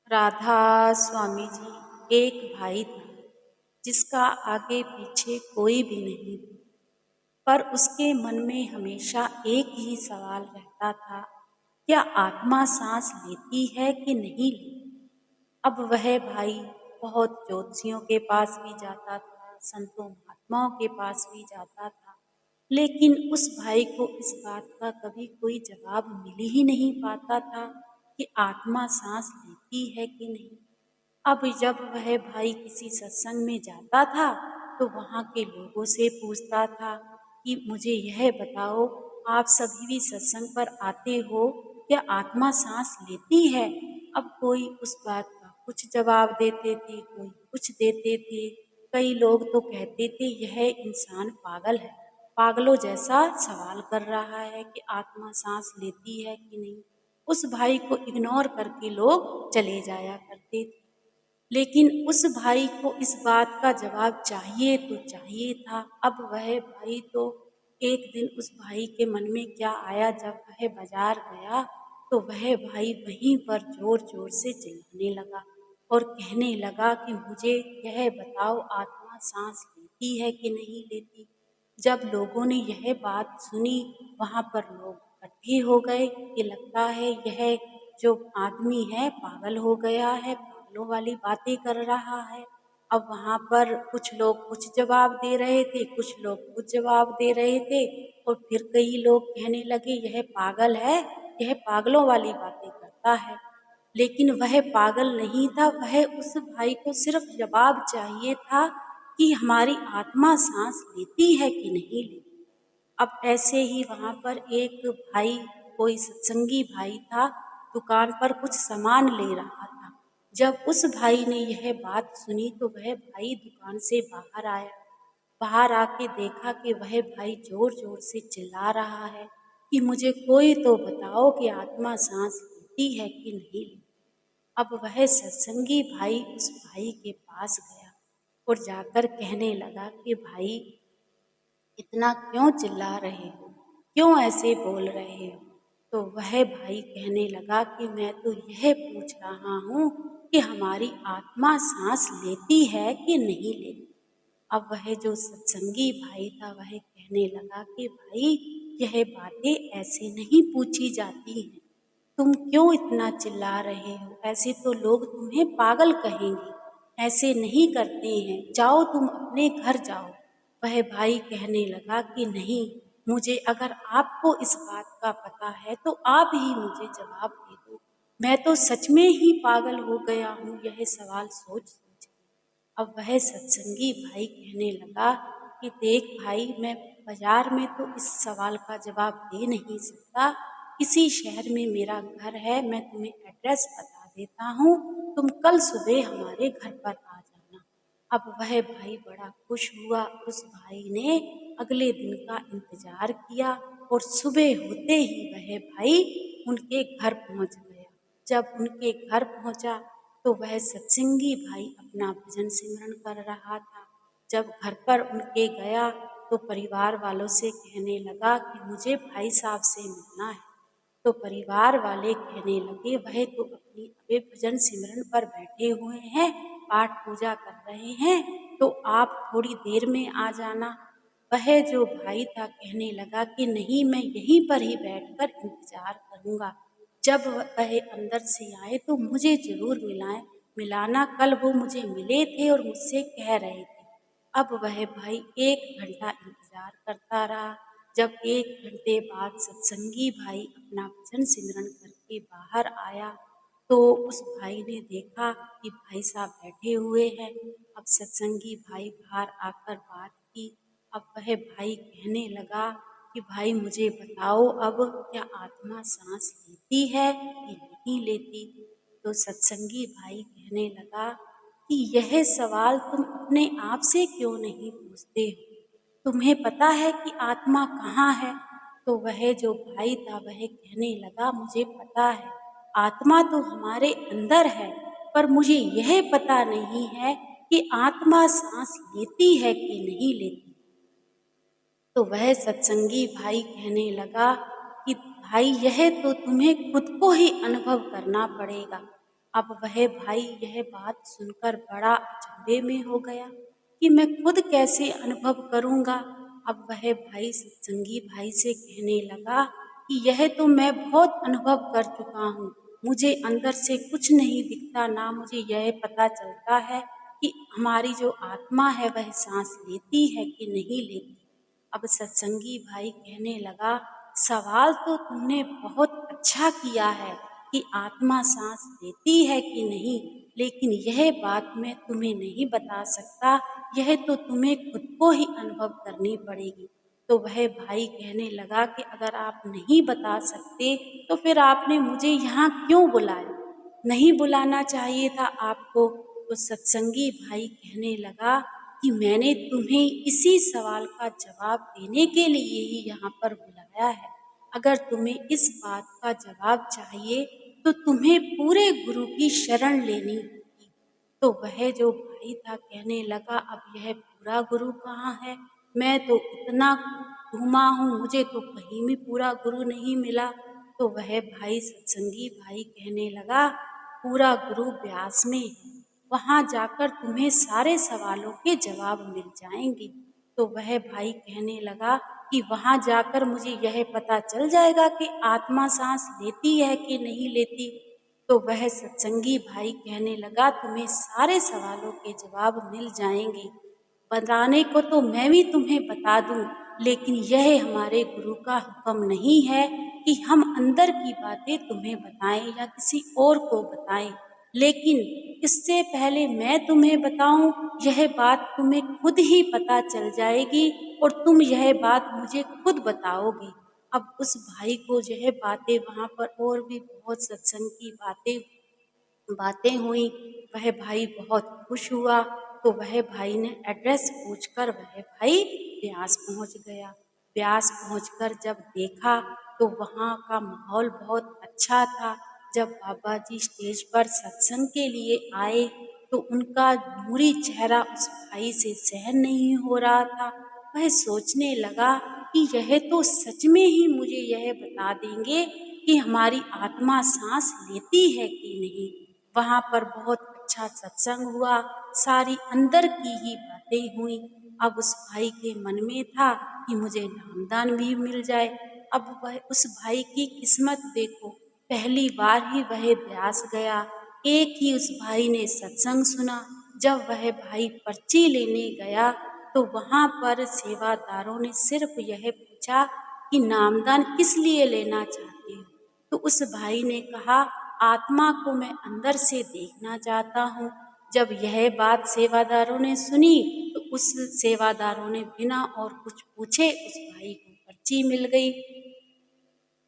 राधा स्वामी जी एक भाई था जिसका आगे पीछे कोई भी नहीं, पर उसके मन में हमेशा एक ही सवाल रहता था, क्या आत्मा सांस लेती है कि नहीं लेती। अब वह भाई बहुत ज्योतिषियों के पास भी जाता था, संतों महात्माओं के पास भी जाता था, लेकिन उस भाई को इस बात का कभी कोई जवाब मिल ही नहीं पाता था कि आत्मा सांस लेती है कि नहीं। अब जब वह भाई किसी सत्संग में जाता था तो वहाँ के लोगों से पूछता था कि मुझे यह बताओ, आप सभी भी सत्संग पर आते हो, क्या आत्मा सांस लेती है। अब कोई उस बात का कुछ जवाब देते थे, कोई कुछ देते थे। कई लोग तो कहते थे यह इंसान पागल है, पागलों जैसा सवाल कर रहा है कि आत्मा सांस लेती है कि नहीं। उस भाई को इग्नोर करके लोग चले जाया करते थे। लेकिन उस भाई को इस बात का जवाब चाहिए तो चाहिए था। अब वह भाई तो एक दिन उस भाई के मन में क्या आया, जब वह बाजार गया तो वह भाई वहीं पर जोर जोर से चिल्लाने लगा और कहने लगा कि मुझे यह बताओ, आत्मा सांस लेती है कि नहीं लेती। जब लोगों ने यह बात सुनी, वहां पर लोग इकट्ठे हो गए कि लगता है यह जो आदमी है पागल हो गया है, पागलों वाली बातें कर रहा है। अब वहां पर कुछ लोग कुछ जवाब दे रहे थे, कुछ लोग कुछ जवाब दे रहे थे, और फिर कई लोग कहने लगे यह पागल है, यह पागलों वाली बातें करता है। लेकिन वह पागल नहीं था, वह उस भाई को सिर्फ जवाब चाहिए था कि हमारी आत्मा सांस लेती है कि नहीं लेती। अब ऐसे ही वहां पर एक भाई, कोई सत्संगी भाई था, दुकान पर कुछ सामान ले रहा था। जब उस भाई ने यह बात सुनी तो वह भाई दुकान से बाहर आया। बाहर आके देखा कि वह भाई जोर जोर से चिल्ला रहा है कि मुझे कोई तो बताओ कि आत्मा सांस लेती है कि नहीं लेती। अब वह सत्संगी भाई उस भाई के पास गया और जाकर कहने लगा कि भाई, इतना क्यों चिल्ला रहे हो, क्यों ऐसे बोल रहे हो। तो वह भाई कहने लगा कि मैं तो यह पूछ रहा हूँ कि हमारी आत्मा सांस लेती है कि नहीं लेती। अब वह जो सत्संगी भाई था वह कहने लगा कि भाई, यह बातें ऐसे नहीं पूछी जाती हैं, तुम क्यों इतना चिल्ला रहे हो, ऐसे तो लोग तुम्हें पागल कहेंगे, ऐसे नहीं करते हैं, जाओ तुम अपने घर जाओ। वह भाई कहने लगा कि नहीं, मुझे अगर आपको इस बात का पता है तो आप ही मुझे जवाब दे दो, मैं तो सच में ही पागल हो गया हूँ यह सवाल सोच सोच के। अब वह सत्संगी भाई कहने लगा कि देख भाई, मैं बाजार में तो इस सवाल का जवाब दे नहीं सकता, इसी शहर में मेरा घर है, मैं तुम्हें एड्रेस बता देता हूँ, तुम कल सुबह हमारे घर पर आ जाना। अब वह भाई बड़ा खुश हुआ। उस भाई ने अगले दिन का इंतजार किया और सुबह होते ही वह भाई उनके घर पहुंच गया। जब उनके घर पहुंचा तो वह सत्संगी भाई अपना भजन सिमरन कर रहा था। जब घर पर उनके गया तो परिवार वालों से कहने लगा कि मुझे भाई साहब से मिलना है। तो परिवार वाले कहने लगे वह तो अपनी अबे भजन सिमरन पर बैठे हुए हैं, पाठ पूजा कर रहे हैं, तो आप थोड़ी देर में आ जाना। वह जो भाई था कहने लगा कि नहीं, मैं यहीं पर ही बैठकर इंतजार करूंगा, जब वह अंदर से आए तो मुझे जरूर मिलाना, कल वो मुझे मिले थे और मुझसे कह रहे थे। अब वह भाई 1 घंटा इंतजार करता रहा। जब 1 घंटे बाद सत्संगी भाई अपना भजन सिमरन करके बाहर आया तो उस भाई ने देखा कि भाई साहब बैठे हुए हैं। अब सत्संगी भाई बाहर आकर बात की। अब वह भाई कहने लगा कि भाई मुझे बताओ, अब क्या आत्मा सांस लेती है कि नहीं लेती। तो सत्संगी भाई कहने लगा कि यह सवाल तुम अपने आप से क्यों नहीं पूछते हो, तुम्हें पता है कि आत्मा कहाँ है। तो वह जो भाई था वह कहने लगा मुझे पता है, आत्मा तो हमारे अंदर है, पर मुझे यह पता नहीं है कि आत्मा सांस लेती है कि नहीं लेती। तो वह सत्संगी भाई कहने लगा कि भाई, यह तो तुम्हें खुद को ही अनुभव करना पड़ेगा, अब वह भाई यह बात सुनकर बड़ा अचंभे में हो गया कि मैं खुद कैसे अनुभव करूँगा। अब वह भाई सत्संगी भाई से कहने लगा कि यह तो मैं बहुत अनुभव कर चुका हूँ। मुझे अंदर से कुछ नहीं दिखता, ना मुझे यह पता चलता है कि हमारी जो आत्मा है वह साँस लेती है कि नहीं लेती। अब सत्संगी भाई कहने लगा, सवाल तो तुमने बहुत अच्छा किया है कि आत्मा सांस लेती है कि नहीं, लेकिन यह बात मैं तुम्हें नहीं बता सकता, यह तो तुम्हें खुद को ही अनुभव करनी पड़ेगी। तो वह भाई कहने लगा कि अगर आप नहीं बता सकते तो फिर आपने मुझे यहाँ क्यों बुलाया? नहीं बुलाना चाहिए था आपको। तो सत्संगी भाई कहने लगा कि मैंने तुम्हें इसी सवाल का जवाब देने के लिए ही यहाँ पर बुलाया है। अगर तुम्हें इस बात का जवाब चाहिए तो तुम्हें पूरे गुरु की शरण लेनी होगी। तो वह जो भाई था कहने लगा, अब यह पूरा गुरु कहाँ है? मैं तो इतना घूमा हूँ, मुझे तो कहीं भी पूरा गुरु नहीं मिला। तो वह भाई सत्संगी भाई कहने लगा, पूरा गुरु ब्यास में है, वहाँ जाकर तुम्हें सारे सवालों के जवाब मिल जाएंगे। तो वह भाई कहने लगा कि वहाँ जाकर मुझे यह पता चल जाएगा कि आत्मा सांस लेती है कि नहीं लेती। तो वह सत्संगी भाई कहने लगा, तुम्हें सारे सवालों के जवाब मिल जाएंगे। बताने को तो मैं भी तुम्हें बता दूं, लेकिन यह हमारे गुरु का हुक्म नहीं है कि हम अंदर की बातें तुम्हें बताएं या किसी और को बताएं। लेकिन इससे पहले मैं तुम्हें बताऊं, यह बात तुम्हें खुद ही पता चल जाएगी और तुम यह बात मुझे खुद बताओगे। अब उस भाई को यह बातें वहाँ पर और भी बहुत सत्संग की बातें बातें हुई। वह भाई बहुत खुश हुआ। तो वह भाई ने एड्रेस पूछकर वह भाई ब्यास पहुंच गया। ब्यास पहुंचकर जब देखा तो वहाँ का माहौल बहुत अच्छा था। जब बाबा जी स्टेज पर सत्संग के लिए आए तो उनका नूरी चेहरा उस भाई से सहन नहीं हो रहा था। वह सोचने लगा कि यह तो सच में ही मुझे यह बता देंगे कि हमारी आत्मा सांस लेती है कि नहीं। वहाँ पर बहुत अच्छा सत्संग हुआ, सारी अंदर की ही बातें हुई। अब उस भाई के मन में था कि मुझे नामदान भी मिल जाए। अब वह उस भाई की किस्मत देखो, पहली बार ही वह ब्यास गया, एक ही उस भाई ने सत्संग सुना। जब वह भाई पर्ची लेने गया तो वहाँ पर सेवादारों ने सिर्फ यह पूछा कि नामदान किस लिए लेना चाहते हो। तो उस भाई ने कहा, आत्मा को मैं अंदर से देखना चाहता हूँ। जब यह बात सेवादारों ने सुनी तो उस सेवादारों ने बिना और कुछ पूछे उस भाई को पर्ची मिल गई।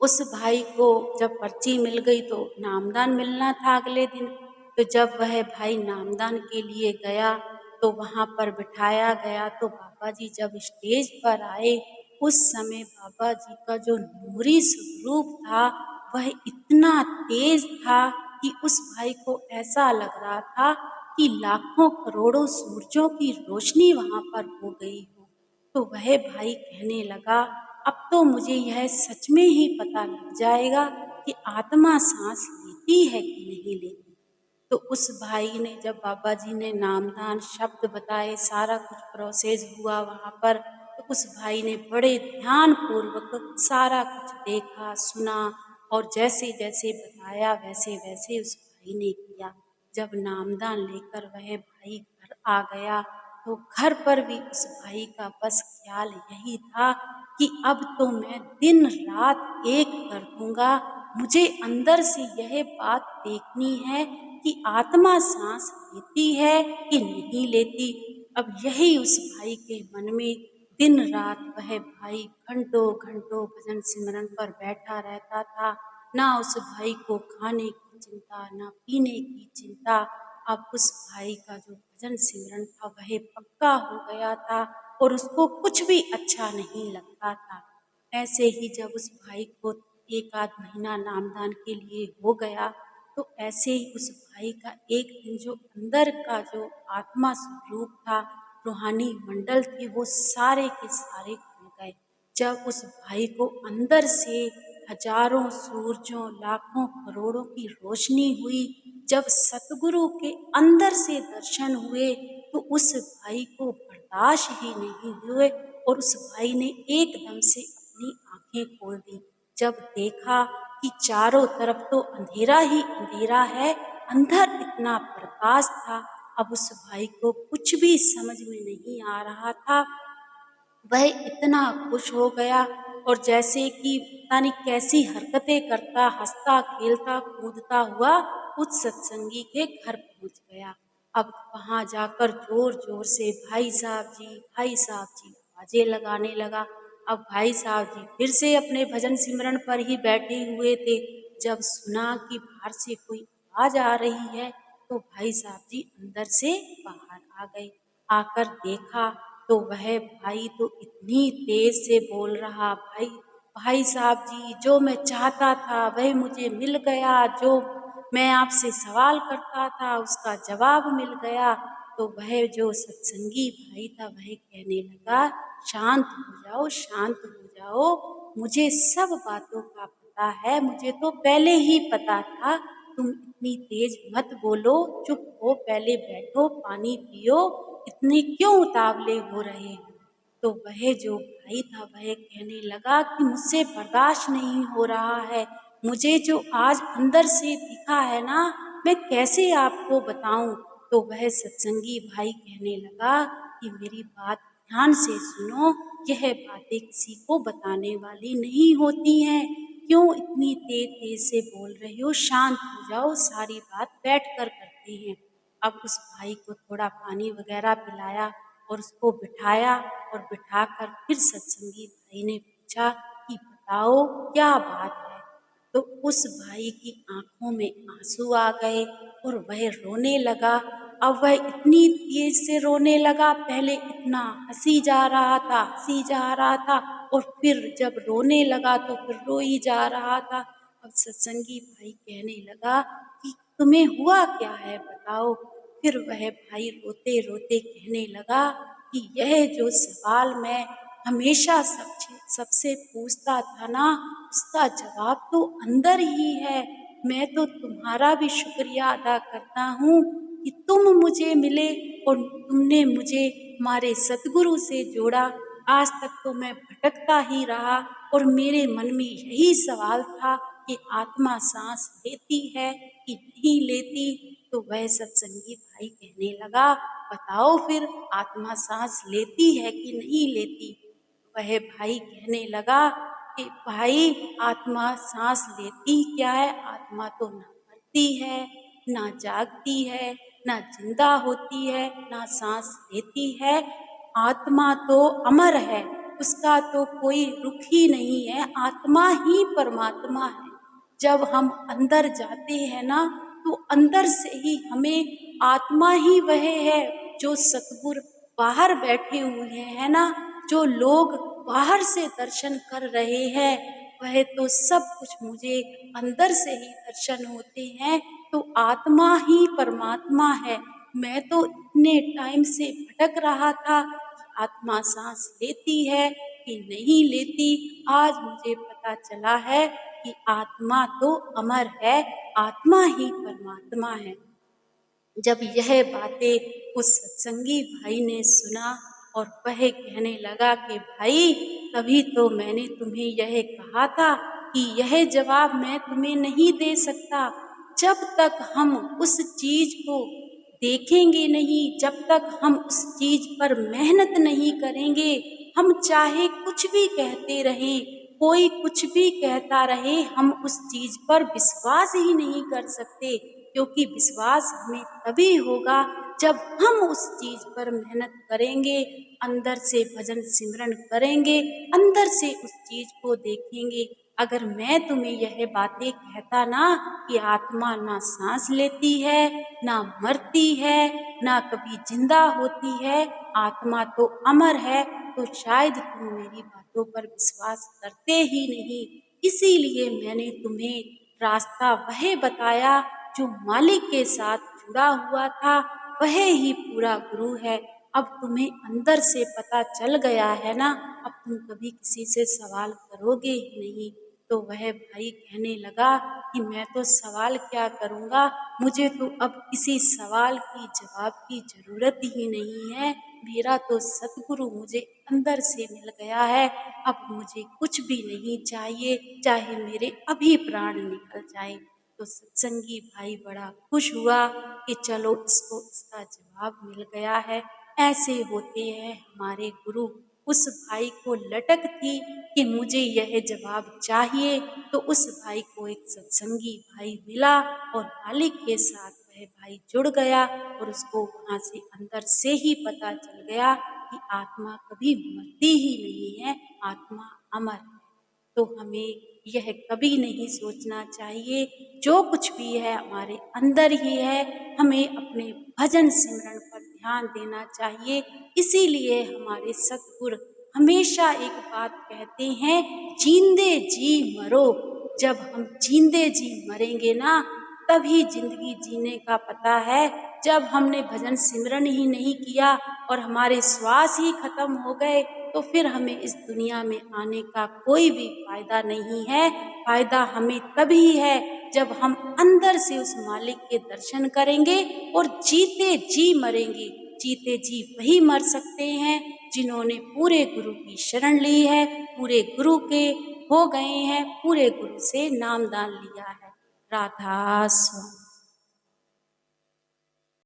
उस भाई को जब पर्ची मिल गई तो नामदान मिलना था अगले दिन। तो जब वह भाई नामदान के लिए गया तो वहाँ पर बिठाया गया तो बाबा जी जब स्टेज पर आए, उस समय बाबा जी का जो नूरी स्वरूप था वह इतना तेज था कि उस भाई को ऐसा लग रहा था कि लाखों करोड़ों सूरजों की रोशनी वहाँ पर हो गई हो। तो वह भाई कहने लगा, अब तो मुझे यह सच में ही पता लग जाएगा कि आत्मा सांस लेती है कि नहीं लेती। तो उस भाई ने जब बाबा जी ने नामदान शब्द बताए, सारा कुछ प्रोसेस हुआ वहाँ पर, तो उस भाई ने बड़े ध्यान पूर्वक सारा कुछ देखा सुना और जैसे जैसे बताया वैसे वैसे उस भाई ने किया। जब नामदान लेकर वह भाई घर आ गया तो घर पर भी उस भाई का बस ख्याल यही था कि अब तो मैं दिन रात एक कर दूंगा, मुझे अंदर से यह बात देखनी है कि आत्मा सांस लेती है कि नहीं लेती। अब यही उस भाई के मन में दिन रात वह भाई घंटों घंटों भजन सिमरन पर बैठा रहता था। ना उस भाई को खाने की चिंता, ना पीने की चिंता। अब उस भाई का जो भजन सिमरन था वह पक्का हो गया था और उसको कुछ भी अच्छा नहीं लगता था। ऐसे ही जब उस भाई को एक आध महीना नामदान के लिए हो गया तो ऐसे ही उस भाई का एक दिन जो अंदर का जो आत्मा स्वरूप था, रूहानी मंडल थे, वो सारे के सारे खुल गए। जब उस भाई को अंदर से हजारों सूरजों लाखों करोड़ों की रोशनी हुई। जब सतगुरु के अंदर से दर्शन हुए तो उस भाई को बर्दाश्त ही नहीं हुए और उस भाई ने एकदम से अपनी आंखें खोल दी। जब देखा कि चारों तरफ तो अंधेरा ही अंधेरा है, अंदर इतना प्रकाश था। अब उस भाई को कुछ भी समझ में नहीं आ रहा था। वह इतना खुश हो गया और जैसे कि पता नहीं कैसी हरकतें करता, हंसता, खेलता, कूदता हुआ उस सत्संगी के घर पहुंच गया। अब वहां जाकर जोर-जोर से भाई साहब जी आवाजें लगाने लगा। अब भाई साहब जी फिर से अपने भजन सिमरन पर ही बैठे हुए थे। जब सुना कि बाहर से कोई आवाज आ रही है, तो भाई साहब जी अंदर से बाहर आ गए। आकर देखा तो वह भाई तो इतनी तेज से बोल रहा, भाई भाई साहब जी जो मैं चाहता था वह मुझे मिल गया, जो मैं आपसे सवाल करता था उसका जवाब मिल गया। तो वह जो सत्संगी भाई था वह कहने लगा, शांत हो जाओ, शांत हो जाओ, मुझे सब बातों का पता है, मुझे तो पहले ही पता था। तुम इतनी तेज मत बोलो, चुप हो, पहले बैठो, पानी पियो, इतने क्यों उतावले हो रहे हो? तो वह जो भाई था वह कहने लगा कि मुझसे बर्दाश्त नहीं हो रहा है, मुझे जो आज अंदर से दिखा है ना, मैं कैसे आपको बताऊं? तो वह सत्संगी भाई कहने लगा कि मेरी बात ध्यान से सुनो, यह बातें किसी को बताने वाली नहीं होती हैं। क्यों इतनी तेज तेज से बोल रहे हो? शांत हो जाओ, सारी बात बैठ कर करते हैं। अब उस भाई को थोड़ा पानी वगैरह पिलाया और उसको बिठाया और बिठाकर फिर सत्संगी भाई ने पूछा कि बताओ क्या बात है? तो उस भाई की आंखों में आंसू आ गए और वह रोने लगा। अब वह इतनी तेज से रोने लगा, पहले इतना हंसी जा रहा था और फिर जब रोने लगा तो फिर रो ही जा रहा था। अब सत्संगी भाई कहने लगा कि तुम्हें हुआ क्या है बताओ? फिर वह भाई रोते रोते कहने लगा कि यह जो सवाल मैं हमेशा सबसे पूछता था ना, उसका जवाब तो अंदर ही है। मैं तो तुम्हारा भी शुक्रिया अदा करता हूँ कि तुम मुझे मिले और तुमने मुझे हमारे सतगुरु से जोड़ा। आज तक तो मैं भटकता ही रहा और मेरे मन में यही सवाल था कि आत्मा सांस लेती है कि नहीं लेती। तो वह सत्संगी भाई कहने लगा, बताओ फिर आत्मा सांस लेती है कि नहीं लेती? वह भाई कहने लगा कि भाई आत्मा सांस लेती क्या है, आत्मा तो ना मरती है, ना जागती है, ना जिंदा होती है, ना सांस लेती है। आत्मा तो अमर है, उसका तो कोई रुख ही नहीं है, आत्मा ही परमात्मा है। जब हम अंदर जाते हैं ना, तो अंदर से ही हमें आत्मा ही वह है जो सतगुरु बाहर बैठे हुए हैं ना, जो लोग बाहर से दर्शन कर रहे हैं, वह तो सब कुछ मुझे अंदर से ही दर्शन होते हैं। तो आत्मा ही परमात्मा है। मैं तो इतने टाइम से भटक रहा था कि आत्मा सांस लेती है कि नहीं लेती। आज मुझे पता चला है कि आत्मा तो अमर है, आत्मा ही परमात्मा है। जब यह बातें उस सत्संगी भाई ने सुना और वह कहने लगा कि भाई तभी तो मैंने तुम्हें यह कहा था कि यह जवाब मैं तुम्हें नहीं दे सकता। जब तक हम उस चीज को देखेंगे नहीं, जब तक हम उस चीज पर मेहनत नहीं करेंगे, हम चाहे कुछ भी कहते रहें, कोई कुछ भी कहता रहे, हम उस चीज पर विश्वास ही नहीं कर सकते। क्योंकि विश्वास हमें तभी होगा जब हम उस चीज पर मेहनत करेंगे, अंदर से भजन सिमरन करेंगे, अंदर से उस चीज को देखेंगे। अगर मैं तुम्हें यह बातें कहता ना कि आत्मा ना सांस लेती है, ना मरती है, ना कभी जिंदा होती है, आत्मा तो अमर है, तो शायद तुम मेरी बातों पर विश्वास करते ही नहीं। इसीलिए मैंने तुम्हें रास्ता वह बताया जो मालिक के साथ जुड़ा हुआ था, वह ही पूरा गुरु है। अब तुम्हें अंदर से पता चल गया है ना, अब तुम कभी किसी से सवाल करोगे ही नहीं। तो वह भाई कहने लगा कि मैं तो सवाल क्या करूँगा, मुझे तो अब किसी सवाल की जवाब की ज़रूरत ही नहीं है। मेरा तो सद्गुरु मुझे अंदर से मिल गया है, अब मुझे कुछ भी नहीं चाहिए, चाहे मेरे अभी प्राण निकल जाएँ। तो सत्संगी भाई बड़ा खुश हुआ कि चलो इसको इसका जवाब मिल गया है। ऐसे होते हैं हमारे गुरु। उस भाई को लटक थी कि मुझे यह जवाब चाहिए, तो उस भाई को एक सत्संगी भाई मिला और मालिक के साथ वह भाई जुड़ गया और उसको वहाँ से अंदर से ही पता चल गया कि आत्मा कभी मरती ही नहीं है, आत्मा अमर है। तो हमें यह कभी नहीं सोचना चाहिए, जो कुछ भी है हमारे अंदर ही है, हमें अपने भजन सिमरन पर ध्यान देना चाहिए। इसीलिए हमारे सद्गुरु हमेशा एक बात कहते हैं, जींदे जी मरो। जब हम जींदे जी मरेंगे ना, तभी जिंदगी जीने का पता है। जब हमने भजन सिमरन ही नहीं किया और हमारे श्वास ही खत्म हो गए, तो फिर हमें इस दुनिया में आने का कोई भी फायदा नहीं है। फायदा हमें तभी है जब हम अंदर से उस मालिक के दर्शन करेंगे और जीते जी मरेंगे। जीते जी वही मर सकते हैं जिन्होंने पूरे गुरु की शरण ली है, पूरे गुरु के हो गए हैं, पूरे गुरु से नामदान लिया है। राधा स्वामी।